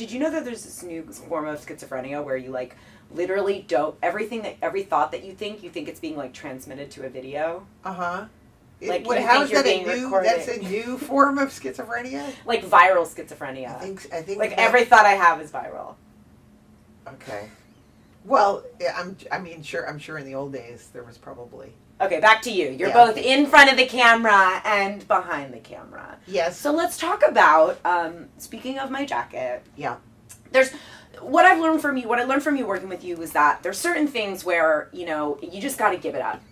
Did you know that there's this new form of schizophrenia where you like literally don't every thought that you think it's being like transmitted to a video? Uh-huh. Like how is that that's a new form of schizophrenia? Like viral schizophrenia. I think like every thought I have is viral. Okay. Well, I'm sure in the old days there was probably. Okay, back to you. You're both in front of the camera and behind the camera. Yes. So let's talk about, speaking of my jacket. Yeah. What I learned from you working with you was that there's certain things where, you know, you just got to give it up.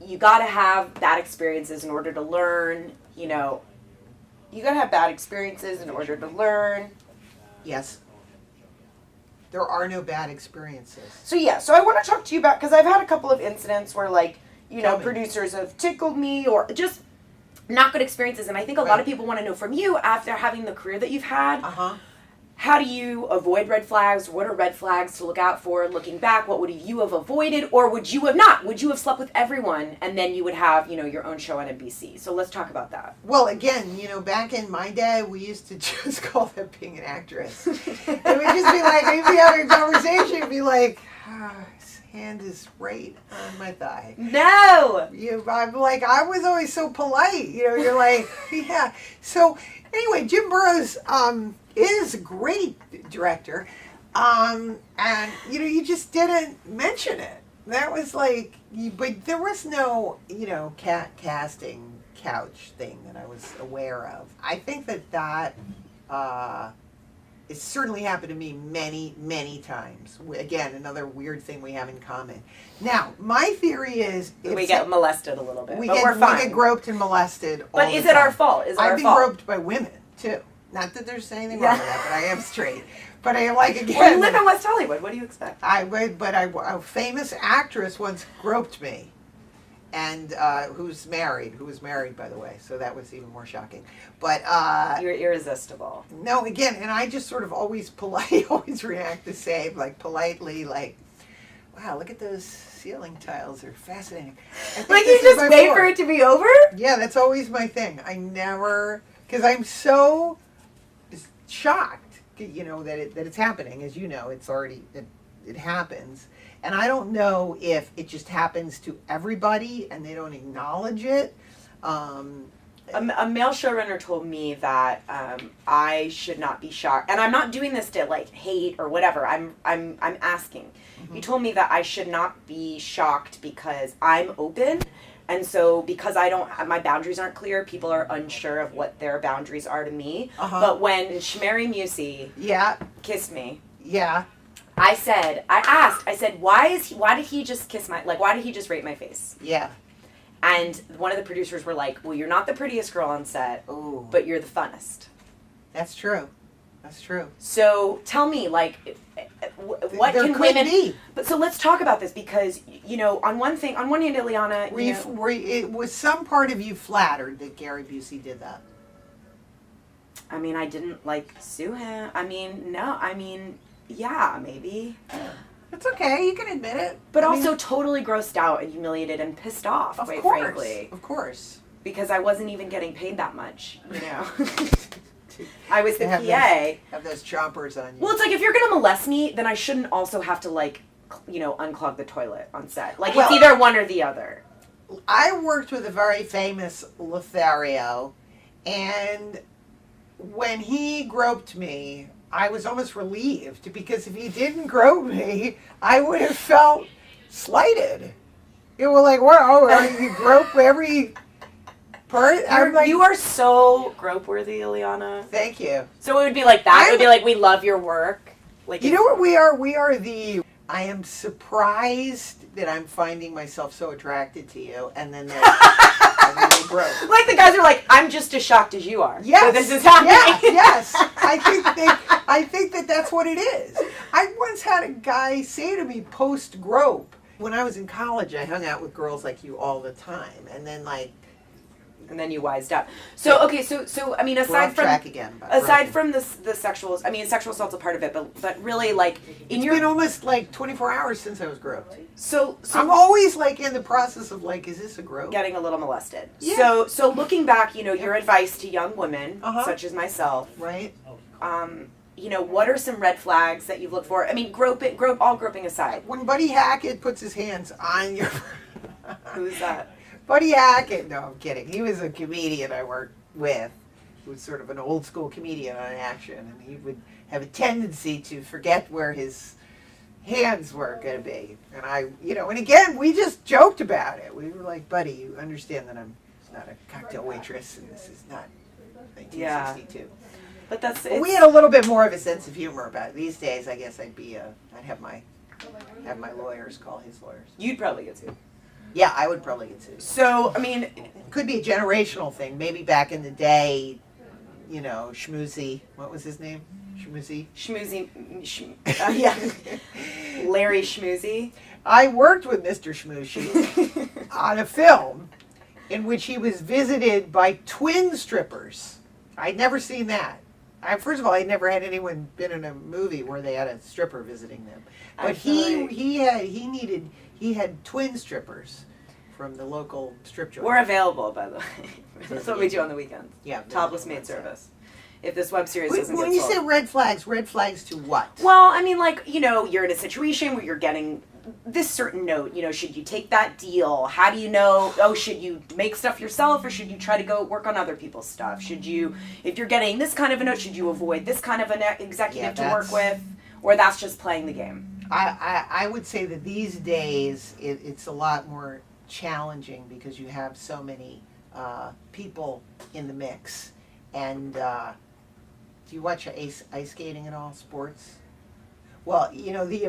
You got to have bad experiences in order to learn, you know. You got to have bad experiences in order to learn. Yes. There are no bad experiences. So I want to talk to you about, because I've had a couple of incidents where, like, you know, producers have tickled me or just not good experiences. And I think a lot of people want to know from you, after having the career that you've had, how do you avoid red flags? What are red flags to look out for? Looking back, what would you have avoided? Or would you have not? Would you have slept with everyone and then you would have, you know, your own show on NBC? So let's talk about that. Well, again, you know, back in my day, we used to just call that being an actress. It would just be like, we'd be having a conversation, it'd be like, his hand is right on my thigh. No! I'm like, I was always so polite. You know, you're like, yeah. So, anyway, Jim Burrows is a great director. And, you know, you just didn't mention it. That was like, but there was no, you know, casting couch thing that I was aware of. I think that it certainly happened to me many, many times. Again, another weird thing we have in common. Now, my theory is... We get molested a little bit, but we're fine. We get groped and molested all But is it our fault? I've been groped by women, too. Not that there's anything wrong with that, but I am straight. But I like, again... Well, you live in West Hollywood. What do you expect? A famous actress once groped me. And who was married, by the way, so that was even more shocking. But you're irresistible. No, again, and I just sort of always react the same, like politely, like, wow, look at those ceiling tiles, they're fascinating. Like you just wait for it to be over? Yeah, that's always my thing. I never, because I'm so shocked, you know, that it's happening. As you know, it's already it happens. And I don't know if it just happens to everybody and they don't acknowledge it. A male showrunner told me that I should not be shocked. And I'm not doing this to like hate or whatever. I'm asking. Mm-hmm. He told me that I should not be shocked because I'm open. And so because my boundaries aren't clear, people are unsure of what their boundaries are to me. But when Shmeri Musi kissed me. Yeah. I said, why did he just kiss why did he just rape my face? Yeah. And one of the producers were like, well, you're not the prettiest girl on set, but you're the funnest. That's true. That's true. So tell me, like, what there can women be? But so let's talk about this because, you know, on one hand, Illeana, was some part of you flattered that Gary Busey did that? I mean, I didn't sue him. I mean, no. I mean, yeah, maybe. It's okay. You can admit it. But also totally grossed out and humiliated and pissed off, quite frankly. Of course. Because I wasn't even getting paid that much, you know. I was the PA. Have those chompers on you. Well, it's like, if you're going to molest me, then I shouldn't also have to, unclog the toilet on set. It's either one or the other. I worked with a very famous Lothario, and when he groped me, I was almost relieved, because if he didn't grope me, I would have felt slighted. You were like, wow, you grope every part? You are so grope-worthy, Illeana. Thank you. So it would be like that? It would be like, we love your work? You know what we are? We are I am surprised that I'm finding myself so attracted to you, and then I really broke. Like the guys are like, I'm just as shocked as you are. Yes. So this is happening. Yes. I think that's what it is. I once had a guy say to me post-grope, when I was in college, I hung out with girls like you all the time, and then you wised up. So okay, so I mean, aside from the sexual, I mean, sexual assault's a part of it, but really, it's been almost 24 hours since I was groped. So I'm always in the process of is this a grope? Getting a little molested. Yeah. So looking back, your advice to young women such as myself, right? what are some red flags that you've looked for? I mean, all groping aside. When Buddy Hackett puts his hands on your... Who's that? Buddy Hackett. No, I'm kidding. He was a comedian I worked with. He was sort of an old school comedian on action, and he would have a tendency to forget where his hands were going to be. And and again, we just joked about it. We were like, Buddy, you understand that I'm not a cocktail waitress, and this is not 1962. But we had a little bit more of a sense of humor about it. These days, I guess I'd have my lawyers call his lawyers. You'd probably get sued. Yeah, I would probably get sued. So, I mean, could be a generational thing. Maybe back in the day, Schmoozy. What was his name? Schmoozy. Yeah. Larry Schmoozy. I worked with Mr. Schmoozy on a film in which he was visited by twin strippers. I'd never seen that. First of all, I'd never had anyone been in a movie where they had a stripper visiting them. But he had twin strippers from the local strip joint. We're available, by the way. That's what we do on the weekends. Yeah, topless maid service. If this web series doesn't get sold. When you say red flags to what? Well, I mean, you're in a situation where you're getting this certain note. Should you take that deal? How do you know? Oh, should you make stuff yourself, or should you try to go work on other people's stuff? Should you, if you're getting this kind of a note, should you avoid this kind of an executive to work with, or that's just playing the game? I would say that these days it's a lot more challenging because you have so many people in the mix. And do you watch ice skating at all? Sports? Well, the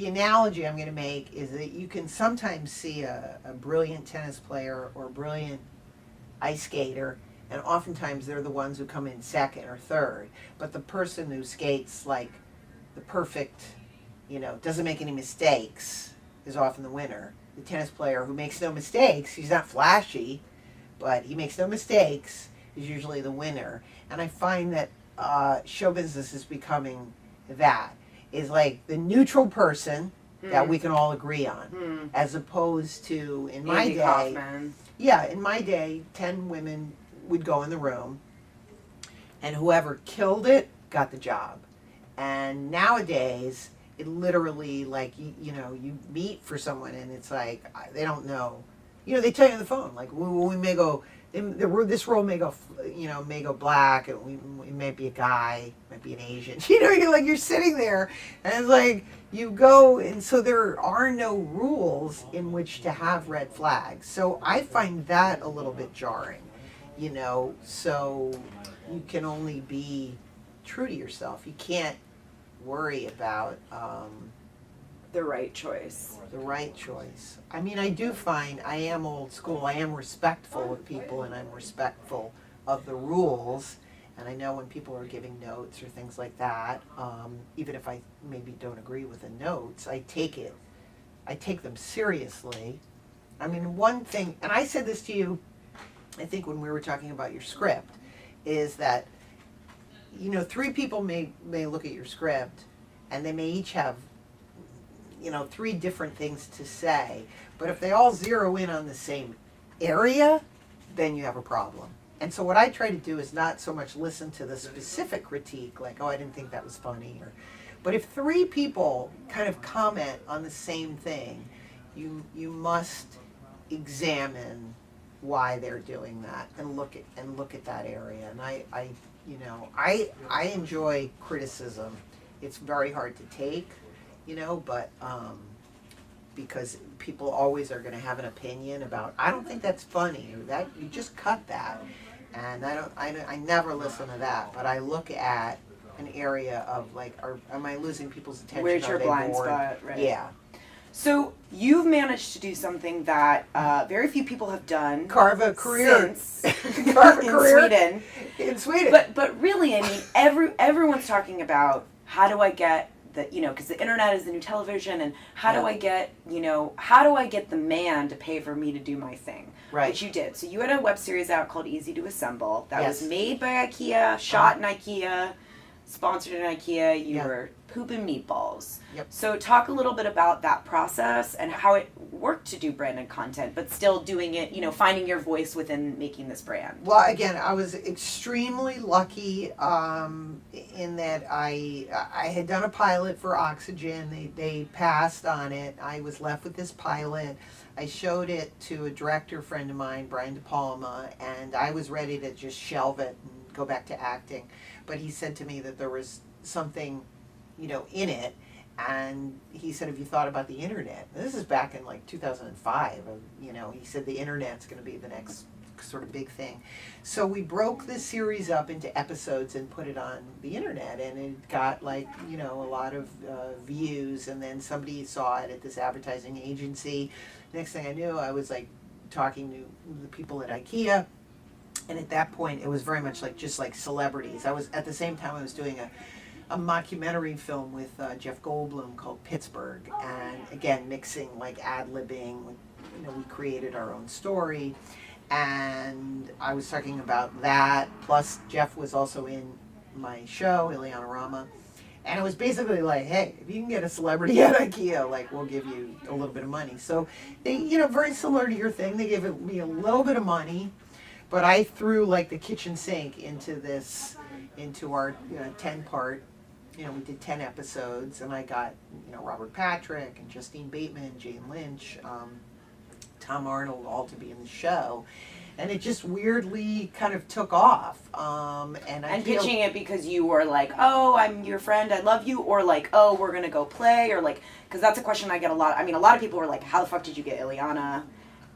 analogy I'm going to make is that you can sometimes see a brilliant tennis player or a brilliant ice skater, and oftentimes they're the ones who come in second or third. But the person who skates like the perfect, doesn't make any mistakes is often the winner. The tennis player who makes no mistakes, he's not flashy, but he makes no mistakes, is usually the winner. And I find that show business is becoming that. Is like the neutral person that we can all agree on, as opposed to in my day. Kaufman. Yeah, in my day, 10 women would go in the room, and whoever killed it got the job. And nowadays, it literally you meet for someone, and it's like they don't know. They tell you on the phone like we may go. This role may go, may go black. We may be a guy, might be an Asian. You're sitting there, and it's like you go, and so there are no rules in which to have red flags. So I find that a little bit jarring, So you can only be true to yourself. You can't worry about the right choice. The right choice. I mean, I do find I am old school. I am respectful of people, and I'm respectful of the rules. And I know when people are giving notes or things like that, even if I maybe don't agree with the notes, I take them seriously. I mean, one thing, and I said this to you, I think when we were talking about your script, is that, 3 people may look at your script, and they may each have 3 different things to say, but if they all zero in on the same area, then you have a problem. And so what I try to do is not so much listen to the specific critique, like, oh, I didn't think that was funny, but if 3 people kind of comment on the same thing, you must examine why they're doing that and look at that area. And I enjoy criticism. It's very hard to take. But because people always are going to have an opinion about, I don't think that's funny, or that you just cut that, and I never listen to that. But I look at an area of am I losing people's attention? Where's your blind spot? Right. Yeah. So you've managed to do something that very few people have done. Carve a career. Carve a career in Sweden. But really, I mean, everyone's talking about how do I get because the internet is the new television, and how do I get the man to pay for me to do my thing? Right. Which you did. So you had a web series out called Easy to Assemble that Yes. was made by IKEA, shot in IKEA, sponsored in IKEA. You were poop and meatballs. Yep. So talk a little bit about that process and how it worked to do branded content, but still doing it, finding your voice within making this brand. Well, again, I was extremely lucky in that I had done a pilot for Oxygen. They passed on it. I was left with this pilot. I showed it to a director friend of mine, Brian De Palma, and I was ready to just shelve it and go back to acting. But he said to me that there was something, in it. And he said, have you thought about the internet? And this is back in like 2005. He said the internet's going to be the next sort of big thing. So we broke this series up into episodes and put it on the internet. And it got like, a lot of views. And then somebody saw it at this advertising agency. Next thing I knew, I was like talking to the people at IKEA. And at that point, it was very much like just like celebrities. At the same time, I was doing a mockumentary film with Jeff Goldblum called Pittsburgh, and again mixing like ad-libbing. We created our own story, and I was talking about that. Plus, Jeff was also in my show, Illeana, and it was basically like, hey, if you can get a celebrity at IKEA, like we'll give you a little bit of money. So they, very similar to your thing. They gave me a little bit of money, but I threw like the kitchen sink into our 10-part. We did 10 episodes, and I got, Robert Patrick and Justine Bateman, Jane Lynch, Tom Arnold, all to be in the show. And it just weirdly kind of took off. And pitching it because you were like, oh, I'm your friend, I love you, or like, oh, we're going to go play, or like, because that's a question I get a lot. I mean, a lot of people were like, how the fuck did you get Illeana,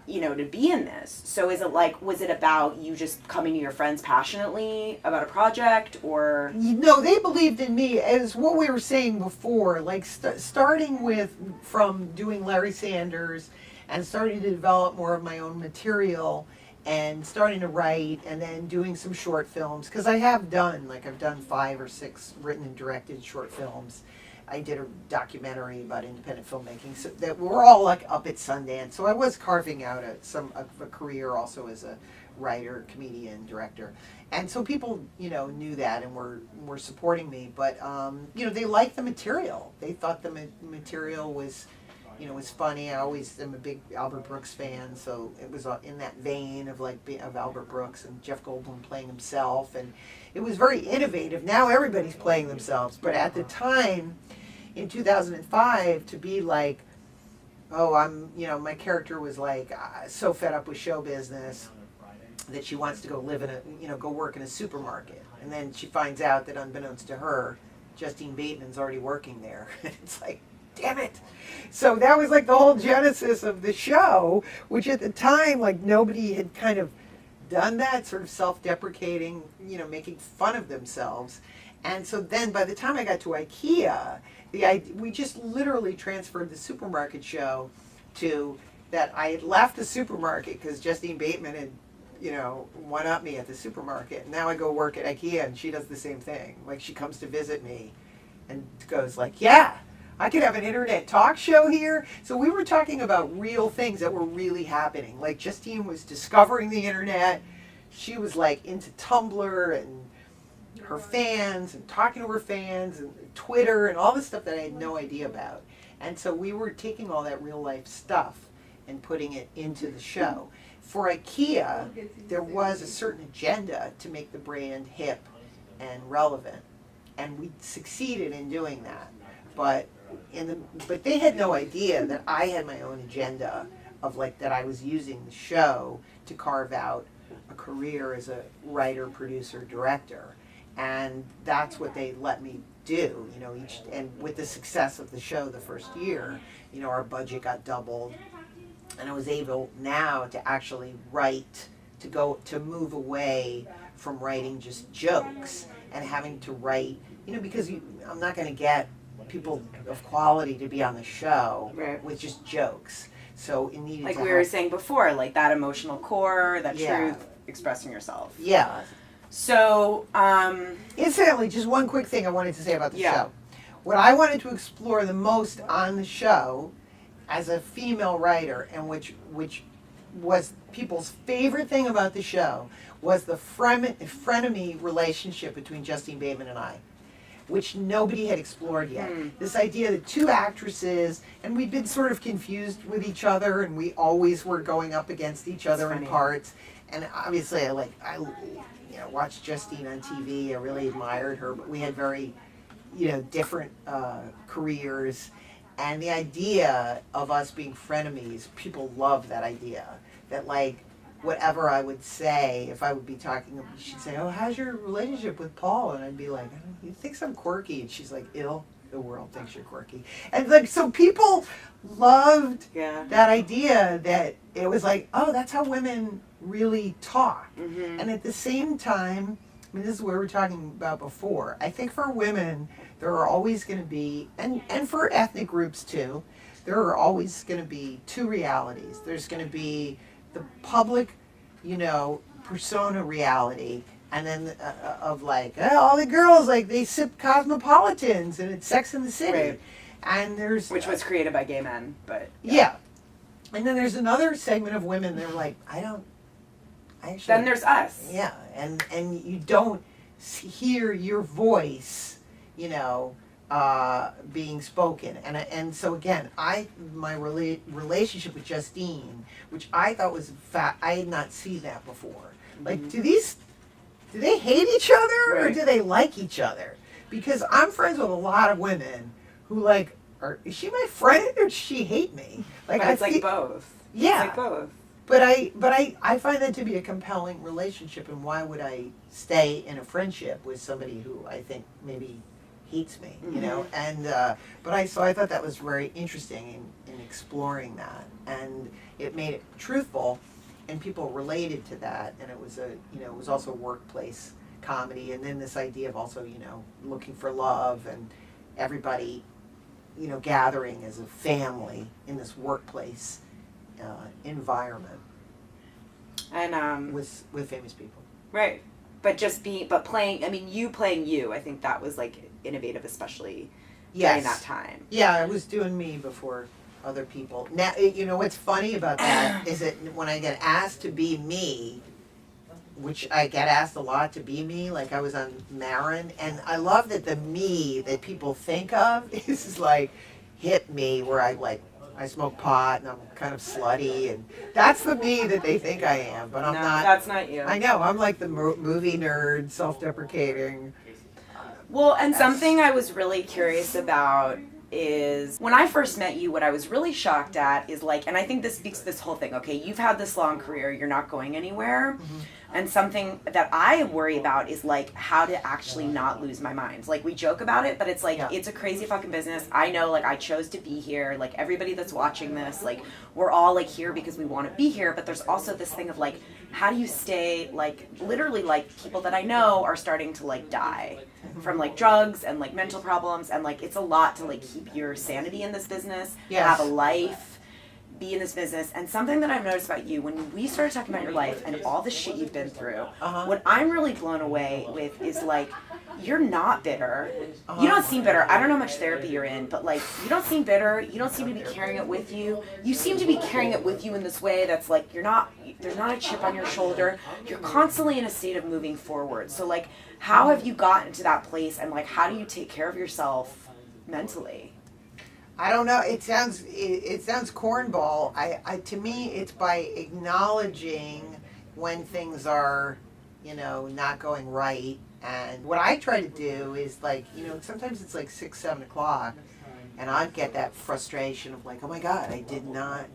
to be in this? So is it like, was it about you just coming to your friends passionately about a project, or? No, they believed in me, as what we were saying before, like starting from doing Larry Sanders and starting to develop more of my own material and starting to write and then doing some short films, because I've done 5 or 6 written and directed short films. I did a documentary about independent filmmaking, so that we're all like up at Sundance. So I was carving out a career also as a writer, comedian, director, and so people knew that and were supporting me. But they liked the material. They thought the material was was funny. I always am a big Albert Brooks fan, so it was in that vein of of Albert Brooks and Jeff Goldblum playing himself, and it was very innovative. Now everybody's playing themselves, but at the time, in 2005, to be like, oh, my character was like so fed up with show business that she wants to go live in go work in a supermarket, and then she finds out that unbeknownst to her, Justine Bateman's already working there. It's like, damn it. So that was like the whole genesis of the show, which at the time, like, nobody had kind of done that, sort of self-deprecating, making fun of themselves. And so then by the time I got to IKEA, we just literally transferred the supermarket show to that. I had left the supermarket because Justine Bateman had, one-up me at the supermarket. And now I go work at IKEA, and she does the same thing. Like, she comes to visit me and goes like, yeah, I could have an internet talk show here. So we were talking about real things that were really happening. Like, Justine was discovering the internet. She was like into Tumblr and her fans and talking to her fans and Twitter and all this stuff that I had no idea about. And so we were taking all that real life stuff and putting it into the show. For IKEA, there was a certain agenda to make the brand hip and relevant. And we succeeded in doing that. But they had no idea that I had my own agenda of that I was using the show to carve out a career as a writer, producer, director. And that's what they let me do, and with the success of the show the first year, our budget got doubled, and I was able now to actually write, to move away from writing just jokes and having to write, because I'm not going to get people of quality to be on the show with just jokes. So it needed we were saying before, like that emotional core, that truth, expressing yourself. Yeah. So, incidentally, just one quick thing I wanted to say about the show. What I wanted to explore the most on the show, as a female writer, and which was people's favorite thing about the show, was the frenemy relationship between Justine Bateman and I. which nobody had explored yet. This idea that two actresses, and we'd been sort of confused with each other, and we always were going up against each other in parts. And obviously, I watched Justine on TV. I really admired her, but we had very, different careers. And the idea of us being frenemies, people love that idea. That whatever I would say, if I would be talking, she'd say, "Oh, how's your relationship with Paul?" And I'd be like, "He thinks I'm quirky." And she's like, "The world thinks you're quirky." And so people loved that idea that it was like, oh, that's how women really talk. And at the same time, this is what we were talking about before. I think for women, there are always going to be, and for ethnic groups too, there are always going to be two realities. There's going to be the public, persona reality, and then of all the girls, they sip Cosmopolitans and it's Sex in the City. Right. And there's... Which was created by gay men, but... Yeah. And then there's another segment of women, they're like, then there's us. Yeah, and you don't hear your voice, being spoken. And so again, my relationship with Justine, which I thought was I had not seen that before. Do they hate each other or do they like each other? Because I'm friends with a lot of women who is she my friend or does she hate me? It's both. Yeah. It's both. But I find that to be a compelling relationship, and why would I stay in a friendship with somebody who I think maybe hates me, And but I thought that was very interesting in exploring that, and it made it truthful, and people related to that, and it was it was also workplace comedy, and then this idea of also looking for love and everybody gathering as a family in this workplace environment, and with famous people, right? But playing. You playing you. I think that was innovative, especially during that time. Yeah, I was doing me before other people. Now, what's funny about that is that when I get asked to be me, which I get asked a lot to be me, I was on Marin, and I love that the me that people think of is hip me, where I smoke pot and I'm kind of slutty, and that's the me that they think I am, but I'm not. That's not you. I know, I'm the movie nerd, self-deprecating. Well, and something I was really curious about is when I first met you, what I was really shocked at is and I think this speaks to this whole thing, okay, you've had this long career, you're not going anywhere. Mm-hmm. And something that I worry about is how to actually not lose my mind. We joke about it, but it's it's a crazy fucking business. I know I chose to be here. Everybody that's watching this, we're all here because we want to be here. But there's also this thing of how do you stay literally people that I know are starting to die from drugs and mental problems, and it's a lot to keep your sanity in this business, have a life, be in this business. And something that I've noticed about you, when we started talking about your life and all the shit you've been through, what I'm really blown away with is you're not bitter. You don't seem bitter. I don't know how much therapy you're in, but you don't seem bitter. You don't seem to be carrying it with you. You seem to be carrying it with you in this way that's there's not a chip on your shoulder. You're constantly in a state of moving forward. So how have you gotten to that place, and how do you take care of yourself mentally? I don't know. It sounds cornball. To me, it's by acknowledging when things are, not going right. And what I try to do is sometimes it's 6, 7 o'clock, and I get that frustration of oh my God, I did not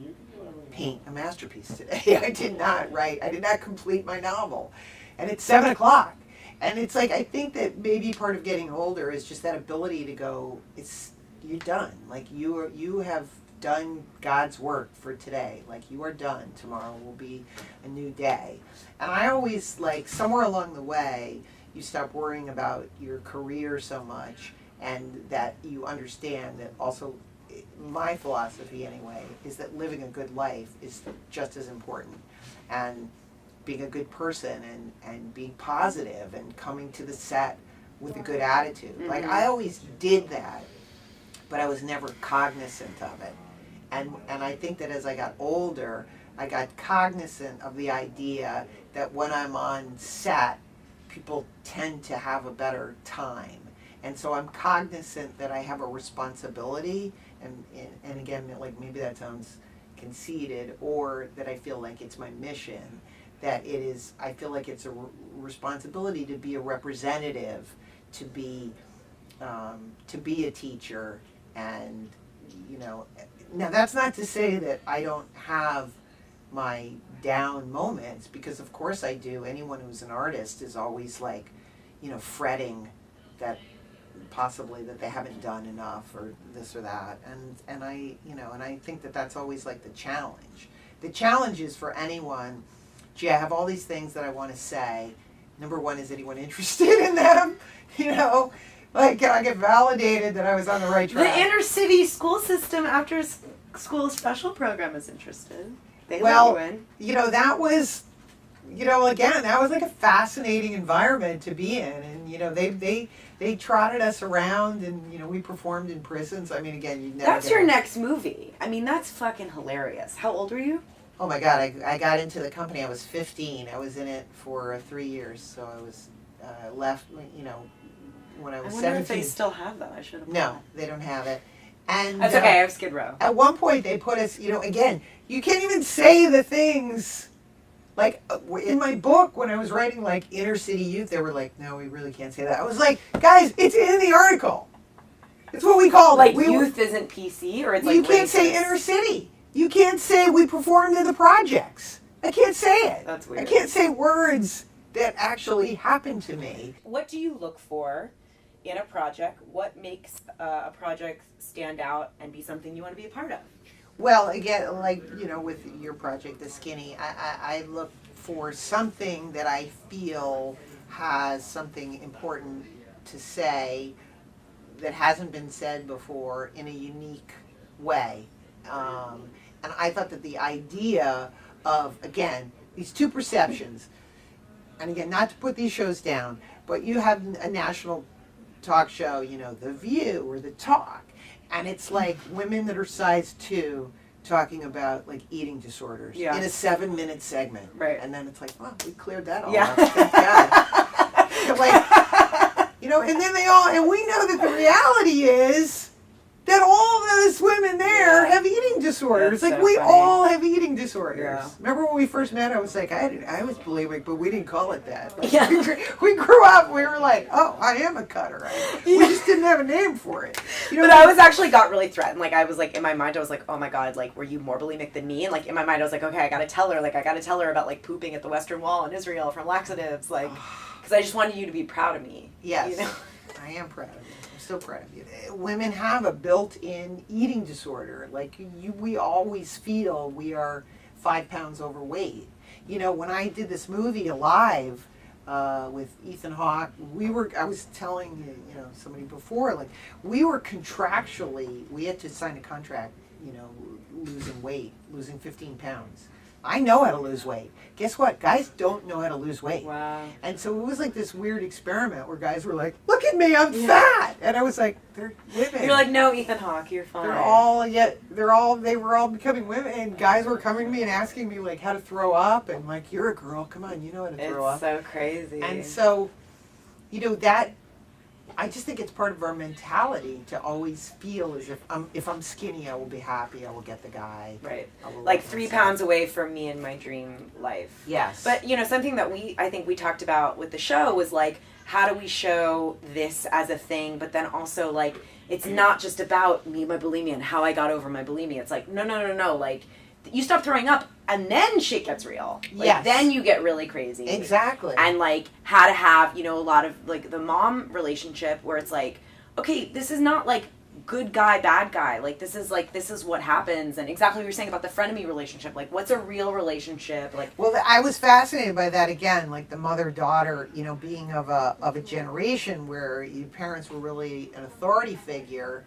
paint a masterpiece today. I did not complete my novel, and it's 7 o'clock, and it's I think that maybe part of getting older is just that ability to go. You're done. You have done God's work for today. You are done. Tomorrow will be a new day. And I always somewhere along the way, you stop worrying about your career so much, and that you understand that also, my philosophy anyway, is that living a good life is just as important, and being a good person, and being positive, and coming to the set with a good attitude. Mm-hmm. I always did that, but I was never cognizant of it. And I think that as I got older, I got cognizant of the idea that when I'm on set, people tend to have a better time. And so I'm cognizant that I have a responsibility, and again, like maybe that sounds conceited, or that I feel like it's my mission, that it is, I feel like it's a responsibility to be a representative, to be a teacher, and, you know, now that's not to say that I don't have my down moments, because of course I do. Anyone who's an artist is always like, you know, fretting that possibly that they haven't done enough or this or that, and I, you know, and I think that that's always like the challenge. The challenge is for anyone, gee, I have all these things that I want to say. Number one, is anyone interested in them? You know, like, can I get validated that I was on the right track? The inner city school system after school special program is interested. They well, let you in. You know, that was, you know, again, that was like a fascinating environment to be in, and you know, they trotted us around, and you know, we performed in prisons. I mean, again, you never. That's your next movie. I mean, that's fucking hilarious. How old were you? Oh my God, I got into the company. I was 15. I was in it for 3 years, so I was left. You know, when I was 17. I wonder if they still have that. I should have. No, they don't have it. And that's okay. I have Skid Row. At one point, they put us. You know, again, you can't even say the things. Like, in my book, when I was writing, like, inner city youth, they were like, no, we really can't say that. I was like, guys, it's in the article. It's what we call like youth isn't PC, or it's like you can't say inner city. You can't say we performed in the projects. I can't say it. That's weird. I can't say words that actually happened to me. What do you look for in a project? What makes a project stand out and be something you want to be a part of? Well, again, like, you know, with your project, The Skinny, I look for something that I feel has something important to say that hasn't been said before in a unique way. And I thought that the idea of, again, these two perceptions, and again, not to put these shows down, but you have a national talk show, you know, The View or The Talk, and it's like women that are size 2 talking about like eating disorders in a 7-minute segment. Right. And then it's like, well, we cleared that all yeah. up. Thank God. Like, you know, and then and we know that the reality is that all those women there have eating disorders. That's like, so we funny. all have eating disorders. Yeah. Remember when we first met, I was like, I was bulimic, but we didn't call it that. Like, yeah. we grew up, we were like, oh, I am a cutter. We just didn't have a name for it. You know, but I was actually got really threatened. Like, I was like, in my mind, I was like, oh my God, like, were you more bulimic than me? And like, in my mind, I was like, okay, I gotta tell her about like pooping at the Western Wall in Israel from laxatives. Like, because I just wanted you to be proud of me. Yes. You know? I am proud of you. I'm so proud of you. Women have a built-in eating disorder. Like, we always feel we are 5 pounds overweight. You know, when I did this movie Alive with Ethan Hawke, I was telling you know, somebody before, like, we were contractually, we had to sign a contract, you know, losing 15 pounds. I know how to lose weight. Guess what? Guys don't know how to lose weight. Wow. And so it was like this weird experiment where guys were like, look at me, I'm fat. And I was like, they're women. You're like, no, Ethan Hawke, you're fine. They were all becoming women, and guys were coming to me and asking me like how to throw up, and like, you're a girl, come on, you know how to throw up. It's so crazy. And so, you know, that, I just think it's part of our mentality to always feel as if I'm skinny, I will be happy, I will get the guy. Right. Like 3 pounds away from me and my dream life. Yes. But, you know, something that I think we talked about with the show was like, how do we show this as a thing, but then also like, it's not just about me, my bulimia, and how I got over my bulimia. It's like, no. Like, you stop throwing up and then shit gets real. Like, yes. Then you get really crazy. Exactly. And like, how to have, you know, a lot of like the mom relationship where it's like, okay, this is not like good guy, bad guy. Like, this is what happens. And exactly what you're saying about the frenemy relationship. Like, what's a real relationship? Like, well, I was fascinated by that again, like the mother-daughter, you know, being of a generation where your parents were really an authority figure,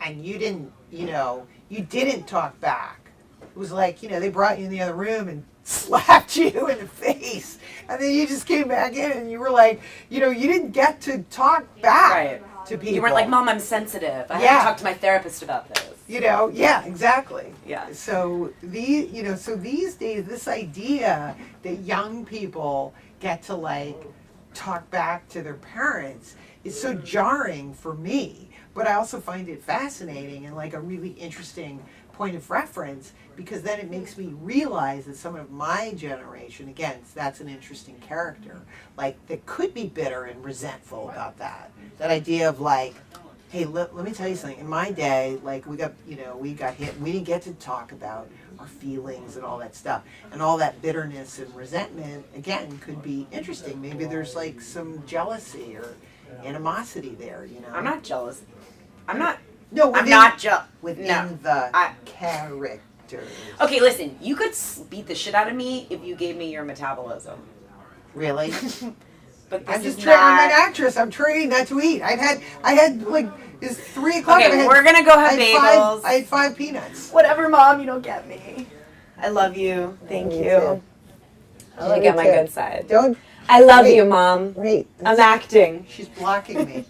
and you didn't talk back. It was like, you know, they brought you in the other room and slapped you in the face, and then you just came back in and you were like, you know, you didn't get to talk back to people. You weren't like, Mom, I'm sensitive. I have to talk to my therapist about this. You know, yeah, exactly. Yeah. So these days, this idea that young people get to like talk back to their parents is so jarring for me. But I also find it fascinating and like a really interesting point of reference, because then it makes me realize that some of my generation, again, that's an interesting character, like that could be bitter and resentful about that. That idea of like, hey, let me tell you something. In my day, like we got hit. We didn't get to talk about our feelings and all that stuff. And all that bitterness and resentment, again, could be interesting. Maybe there's like some jealousy or animosity there, you know? I'm not jealous. I'm not. No, I'm not jealous. Within the characters. Okay, listen. You could beat the shit out of me if you gave me your metabolism. Really? But this I'm just is trying. not. I'm an actress. I'm trained not to eat. I had like it's 3 o'clock. Okay, we're gonna go have bagels. I had 5 peanuts. Whatever, Mom. You don't get me. I love you. Thank you. I look at my good side. Don't. I love you, Mom. Wait. I'm acting. She's blocking me.